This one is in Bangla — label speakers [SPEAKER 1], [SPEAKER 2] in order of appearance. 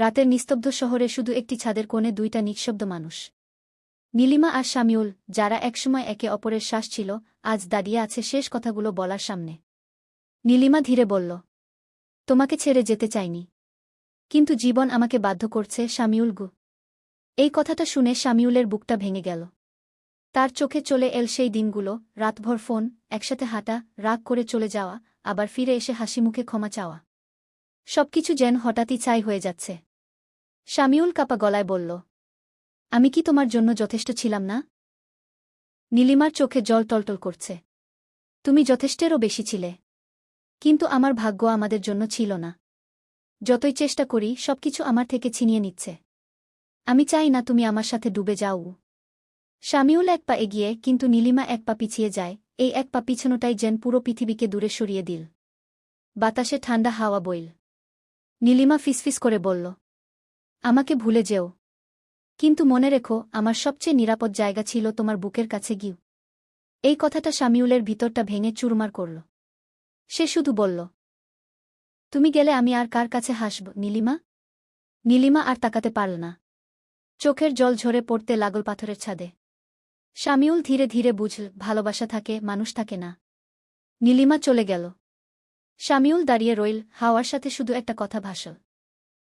[SPEAKER 1] রাতের নিস্তব্ধ শহরে শুধু একটি ছাদের কোণে দুইটা নিঃশব্দ মানুষ। নীলিমা আর শামিউল, যারা একসময় একে অপরের শ্বাস ছিল, আজ দাঁড়িয়ে আছে শেষ কথাগুলো বলার সামনে। নীলিমা ধীরে বলল, তোমাকে ছেড়ে যেতে চাইনি, কিন্তু জীবন আমাকে বাধ্য করছে শামিউল গু। এই কথাটা শুনে শামিউলের বুকটা ভেঙে গেল। তার চোখে চলে এল সেই দিনগুলো, রাতভর ফোন, একসাথে হাঁটা, রাগ করে চলে যাওয়া, আবার ফিরে এসে হাসিমুখে ক্ষমা চাওয়া। সবকিছু যেন হঠাৎই ছাই হয়ে যাচ্ছে। শামিউল কাপা গলায় বলল, আমি কি তোমার জন্য যথেষ্ট ছিলাম না? নীলিমার চোখে জল টলটল করছে। তুমি যথেষ্টেরও বেশি ছিলে, কিন্তু আমার ভাগ্য আমাদের জন্য ছিল না। যতই চেষ্টা করি সবকিছু আমার থেকে ছিনিয়ে নিচ্ছে। আমি চাই না তুমি আমার সাথে ডুবে যাও। শামিউল এক পা এগিয়ে, কিন্তু নীলিমা এক পা পিছিয়ে যায়। এই এক পা পিছনোটাই যেন পুরো পৃথিবীকে দূরে সরিয়ে দিল। বাতাসে ঠান্ডা হাওয়া বইল। নীলিমা ফিসফিস করে বলল, আমাকে ভুলে যেও, কিন্তু মনে রেখো আমার সবচেয়ে নিরাপদ জায়গা ছিল তোমার বুকের কাছে গিয়ে। এই কথাটা শামিউলের ভিতরটা ভেঙে চুরমার করল। সে শুধু বলল, তুমি গেলে আমি আর কার কাছে হাসব নীলিমা? নীলিমা আর তাকাতে পারল না। চোখের জল ঝরে পড়তে লাগল পাথরের ছাদে। শামিউল ধীরে ধীরে বুঝল, ভালোবাসা থাকে, মানুষ থাকে না। নীলিমা চলে গেল। শামিউল দাঁড়িয়ে রইল, হাওয়ার সাথে শুধু একটা কথা ভাসল।